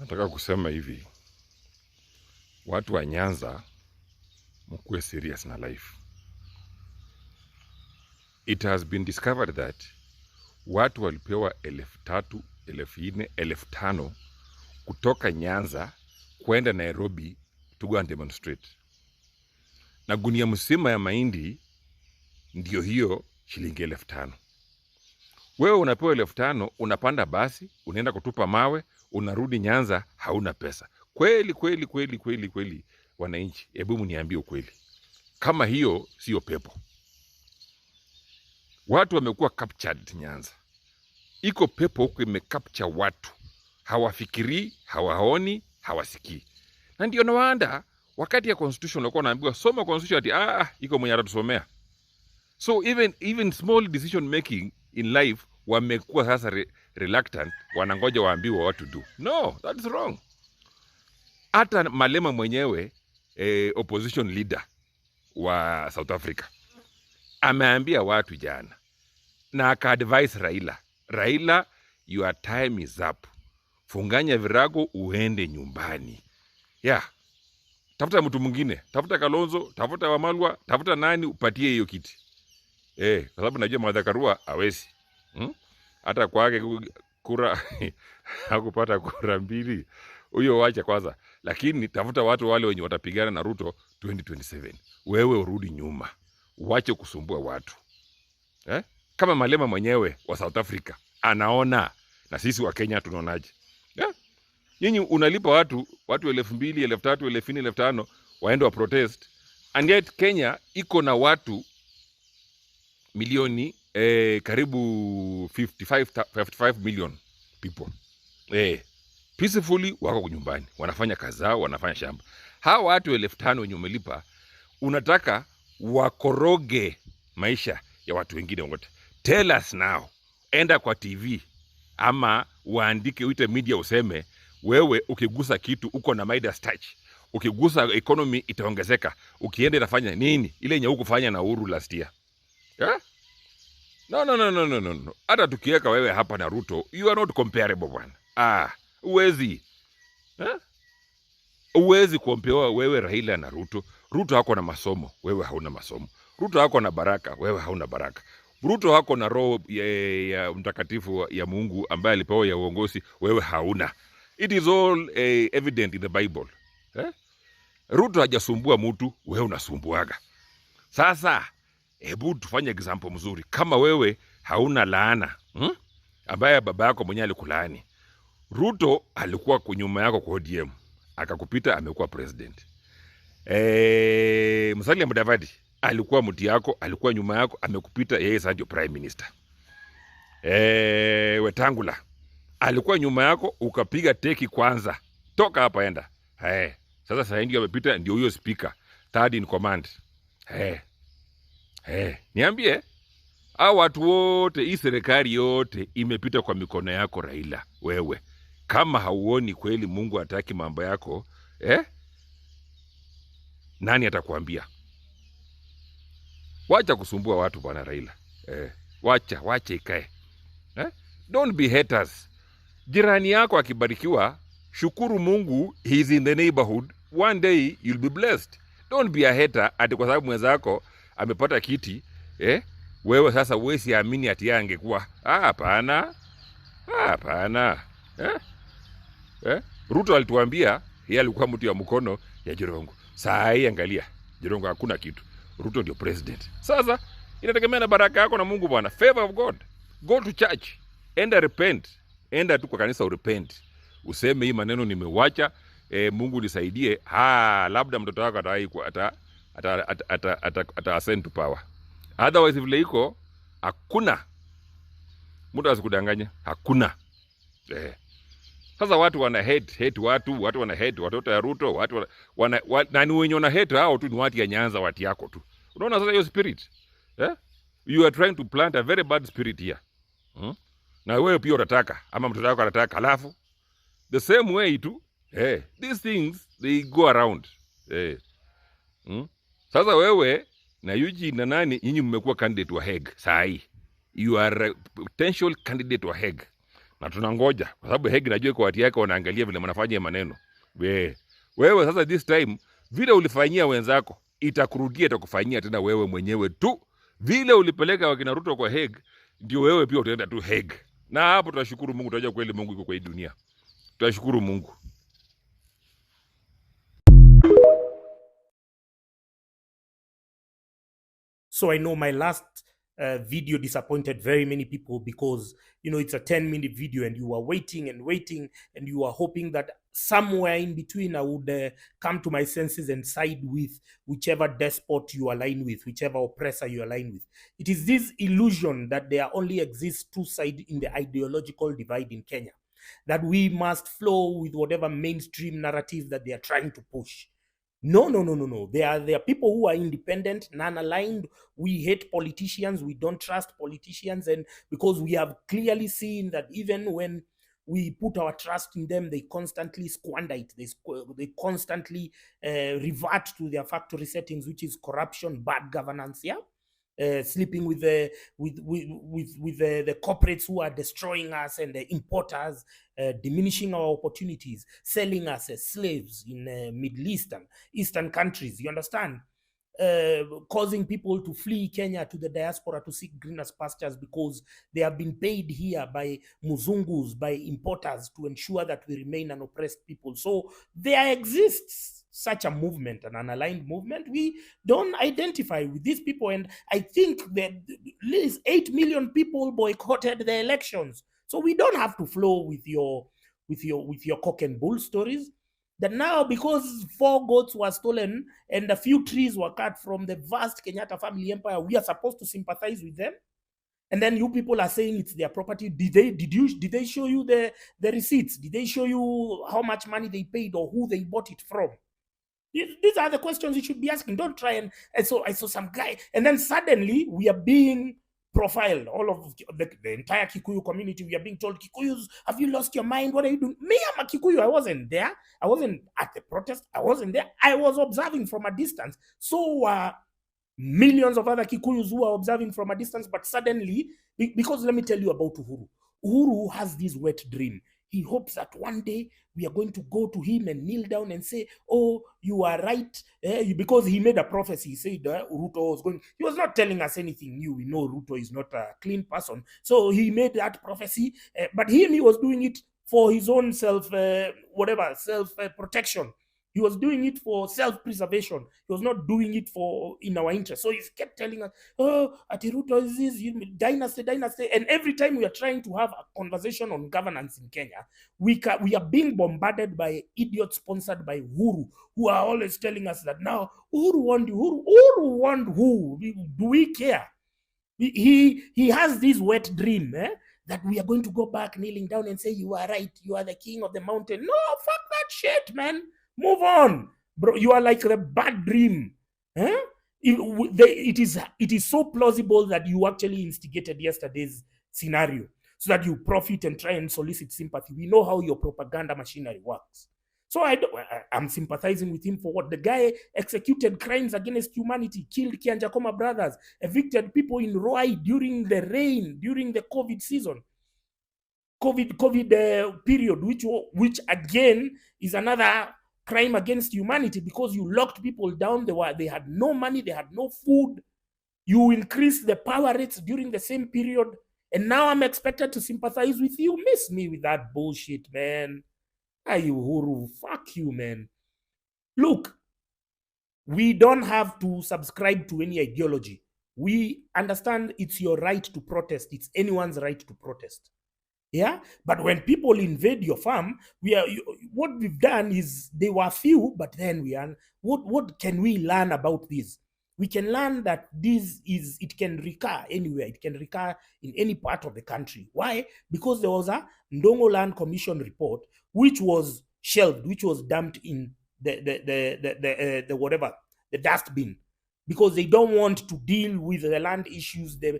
Nataka kusema hivi, watu wa Nyanza mkuwe serious na life. It has been discovered that watu walipewa 3,000, 4,000, 5,000 kutoka Nyanza kwenda Nairobi to go and demonstrate. Na gunia mzima ya mahindi ndio hiyo shilingi 5,000. Wewe unapewa 5,000, unapanda basi, unaenda kutupa mawe, unarudi Nyanza, hauna pesa. Kweli wananchi, hebu mniambie ukweli. Kama hiyo sio pepo. Watu wamekuwa captured Nyanza. Iko pepo huko imecapture watu. Hawafikiri, hawaoni, hawasikii. Na ndio nawaanda wakati ya constitution walikuwa wanaambiwa soma constitution ati iko mwenye atatusomea. So even small decision making in life wamekuwa sasa reluctant, wanangoja waambiwa what to do. No, that's wrong. Hata Malema mwenyewe opposition leader wa South Africa ameambia watu jana na aka-advise Raila, your time is up. Funganya virago uende nyumbani. Tafuta mtu mwingine, tafuta Kalonzo, tafuta Wamalwa, tafuta nani upatie hiyo kiti. Kwa sababu najua Martha Karua hawezi. Hata kwake kura hakupata kura 2. Huyo wacha kwanza. Lakini tafuta watu wale wenye watapigana na Ruto 2027. Wewe urudi nyuma. Uache kusumbua watu. Kama Malema mwenyewe wa South Africa anaona, na sisi wa Kenya tunaonaje? Nyinyi unalipa watu 2,000, 3,000, 4,000, 5,000 waende wa protest, and yet Kenya iko na watu milioni karibu 55 million people. Peacefully wako nyumbani, wanafanya kazi zao, wanafanya shamba. Hawa watu 5,000 wenye umelipa, unataka wakoroge maisha ya watu wengine wote. Tell us now. Enda kwa TV ama uandike, uite media useme wewe ukigusa kitu uko na Midas touch. Ukigusa economy itaongezeka. Ukienda itafanya nini? Ile yenye hukufanya na Uhuru last year. No. Hata tukiweka wewe hapa na Ruto, you are not comparable bwana. Uwezi. Uwezi kuompewa wewe Raila na Ruto. Ruto hako na masomo, wewe hauna masomo. Ruto hako na baraka, wewe hauna baraka. Ruto hako na roho ya mtakatifu ya Mungu ambaye alipewa ya uongozi, wewe hauna. It is all evident in the Bible. Ruto hajasumbua mtu, wewe unasumbuaga. Sasa hebu tufanye example mzuri. Kama wewe hauna laana, ambaye baba yako mwenyewe alikulaani. Ruto alikuwa kunyuma yako kwa ODM, akakupita, amekuwa president. Musalia Mudavadi alikuwa mti yako, alikuwa nyuma yako, amekupita, yeye sasa ndio prime minister. Wetangula alikuwa nyuma yako, ukapiga teki kwanza, toka hapa enda. Sasa ndio amepita, ndio huyo speaker, third in command. Niambie, hao watu wote, hii serikali yote imepita kwa mikono yako Raila. Wewe kama hauoni kweli Mungu hataki mambo yako, nani atakwambia? Wacha kusumbua watu bwana Raila. Wacha ikae. Don't be haters. Jirani yako akibarikiwa, shukuru Mungu, he is in the neighborhood. One day you'll be blessed. Don't be a hater ati kwa sababu mwenzako amepata kiti, wewe sasa uwezi amini ati yeye angekuwa. Hapana. Ruto alituambia yeye alikuwa mtu ya mkono ya Jirongo. Saa hii angalia, Jirongo hakuna kitu. Ruto ndio president. Sasa inategemea na baraka yako na Mungu bwana. Favor of God. Go to church. Enda repent. Enda tu kwa kanisa urepent. Useme hii maneno nimewacha, Mungu nisaidie. Labda mtoto wako ata ascend to power. Otherwise vile iko hakuna mtu asikudanganya. Hakuna. Sasa watu wana hate watu wana hate watoto ya Ruto, watu nani wenye wana hate hao tu ni watu ya Nyanza, watu yako tu. Unaona sasa hiyo spirit? You are trying to plant a very bad spirit here. Na wewe pia unataka ama mtoto wako anataka, alafu the same way tu. These things they go around. Sasa wewe na Eugene na nani, nyinyi mmekuwa candidate wa Hague saa hii. You are a potential candidate wa Hague. na tunangoja kwa sababu Hague najua kwa watu yake wanaangalia vile mnafanya maneno. Wewe sasa this time vile ulifanyia wenzako itakurudia, itakufanyia tena wewe mwenyewe tu. Vile ulipeleka wakina Ruto kwa Hague, ndio wewe pia utaenda tu Hague. Na hapo tutashukuru Mungu, tutajua kweli Mungu yuko kwa hii dunia. Tutashukuru Mungu. So I know my last video disappointed very many people because, you know, it's a 10-minute video and you are waiting and waiting and you are hoping that somewhere in between I would come to my senses and side with whichever despot you align with, whichever oppressor you align with. It is this illusion that there only exists two sides in the ideological divide in Kenya, that we must flow with whatever mainstream narrative that they are trying to push. No. There are people who are independent, non-aligned. We hate politicians. We don't trust politicians. And because we have clearly seen that even when we put our trust in them, they constantly squander it. They constantly revert to their factory settings, which is corruption, bad governance, yeah? Sleeping with the corporates who are destroying us and the importers, diminishing our opportunities, selling us as slaves in Middle Eastern countries. You understand? Causing people to flee Kenya to the diaspora to seek greener pastures because they have been paid here by Muzungus, by importers, to ensure that we remain an oppressed people. So there exists such a movement, an unaligned movement. We don't identify with these people, and I think that at least 8 million people boycotted the elections. So we don't have to flow with your cock and bull stories. That now, because 4 goats were stolen and a few trees were cut from the vast Kenyatta family empire, we are supposed to sympathize with them. And then you people are saying it's their property. Did they show you the receipts? Did they show you how much money they paid or who they bought it from? These are the questions you should be asking. Don't try and so I saw some guy, and then suddenly we are being profiled. All of the entire Kikuyu community, we are being told, Kikuyus, have you lost your mind? What are you doing? Me, I'm a Kikuyu. I wasn't there. I wasn't at the protest. I wasn't there. I was observing from a distance. So millions of other Kikuyus who are observing from a distance, but suddenly, because let me tell you about Uhuru. Uhuru has this wet dream. He hopes that one day we are going to go to him and kneel down and say, oh, you are right. Because he made a prophecy. He said Ruto was going. He was not telling us anything new. We know Ruto is not a clean person. So he made that prophecy. But he was doing it for his own self-protection. He was doing it for self-preservation. He was not doing it for in our interest. So he kept telling us, oh, Atiruto is this dynasty. And every time we are trying to have a conversation on governance in Kenya, we are being bombarded by idiots sponsored by Uhuru, who are always telling us that now, Uhuru want you. Uhuru want who? Do we care? He has this wet dream, that we are going to go back kneeling down and say, you are right. You are the king of the mountain. No, fuck that shit, man. Move on, bro. You are like the bad dream. It is so plausible that you actually instigated yesterday's scenario so that you profit and try and solicit sympathy. We know how your propaganda machinery works. So I'm sympathizing with him for what? The guy executed crimes against humanity, killed Kianjakoma brothers, evicted people in Roi during the rain, during the COVID season. COVID period, which again is another crime against humanity because you locked people down. They had no money, they had no food. You increased the power rates during the same period, and now I'm expected to sympathize with you. Miss me with that bullshit, man. You Uhuru, fuck you, man. Look, we don't have to subscribe to any ideology. We understand it's your right to protest. It's anyone's right to protest. Yeah, but when people invade your farm, what we've done is they were few, but then what can we learn about this? We can learn that it can recur anywhere. It can recur in any part of the country. Why? Because there was a Ndongo Land Commission report which was shelved, which was dumped in the dustbin, because they don't want to deal with the land issues, the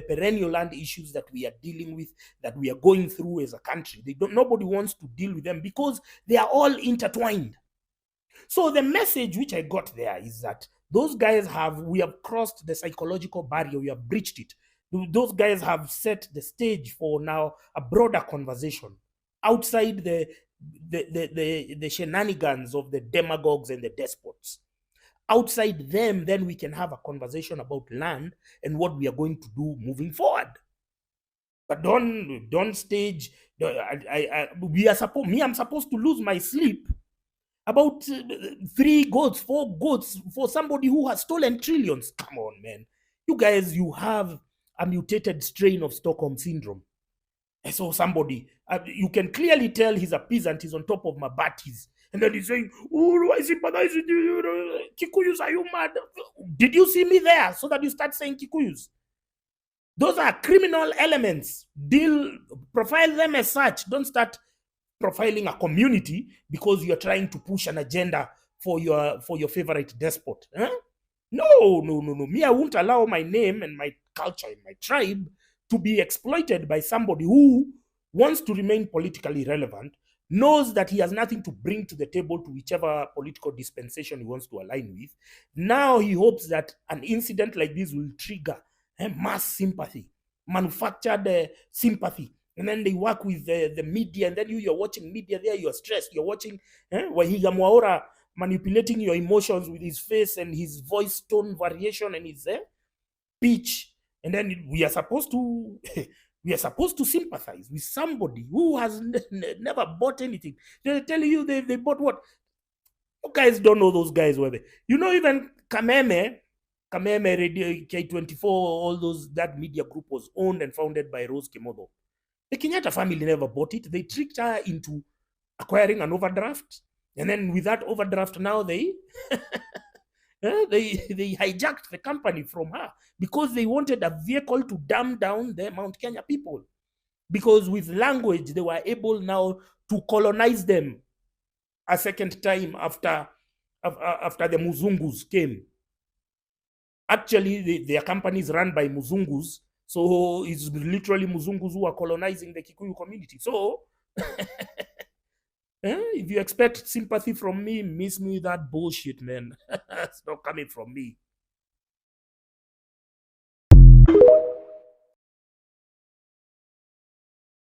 perennial land issues that we are dealing with, that we are going through as a country. Nobody wants to deal with them because they are all intertwined. So the message which I got there is that those guys we have crossed the psychological barrier, we have breached it. Those guys have set the stage for now a broader conversation outside the shenanigans of the demagogues and the despots. Outside them, then we can have a conversation about land and what we are going to do moving forward. But don't stage. I'm supposed to lose my sleep about 3 goats, 4 goats for somebody who has stolen trillions. Come on, man. You guys, you have a mutated strain of Stockholm syndrome. And so somebody, you can clearly tell he's a peasant, he's on top of my batties. And then he's saying, oh, I sympathize with you. Kikuyus, are you mad? Did you see me there so that you start saying Kikuyus? Those are criminal elements. Profile them as such. Don't start profiling a community because you're trying to push an agenda for your favorite despot. Huh? No. Me, I won't allow my name and my culture and my tribe to be exploited by somebody who wants to remain politically relevant, knows that he has nothing to bring to the table to whichever political dispensation he wants to align with. Now he hopes that an incident like this will trigger mass sympathy, manufactured sympathy. And then they work with the media, and then you're watching media there, you're stressed, you're watching Wahiga Mwaura manipulating your emotions with his face and his voice tone variation and his pitch. And then we are supposed to sympathize with somebody who has never bought anything. They tell you they bought what? You guys don't know those guys, were they? You know, even Kameme Radio, K24, all those, that media group was owned and founded by Rose Kemodo. The Kenyatta family never bought it. They tricked her into acquiring an overdraft. And then with that overdraft, now they they hijacked the company from her because they wanted a vehicle to dumb down the Mount Kenya people. Because with language, they were able now to colonize them a second time after the Muzungus came. Actually, their company is run by Muzungus, so it's literally Muzungus who are colonizing the Kikuyu community. So, if you expect sympathy from me, miss me that bullshit, man. It's not coming from me.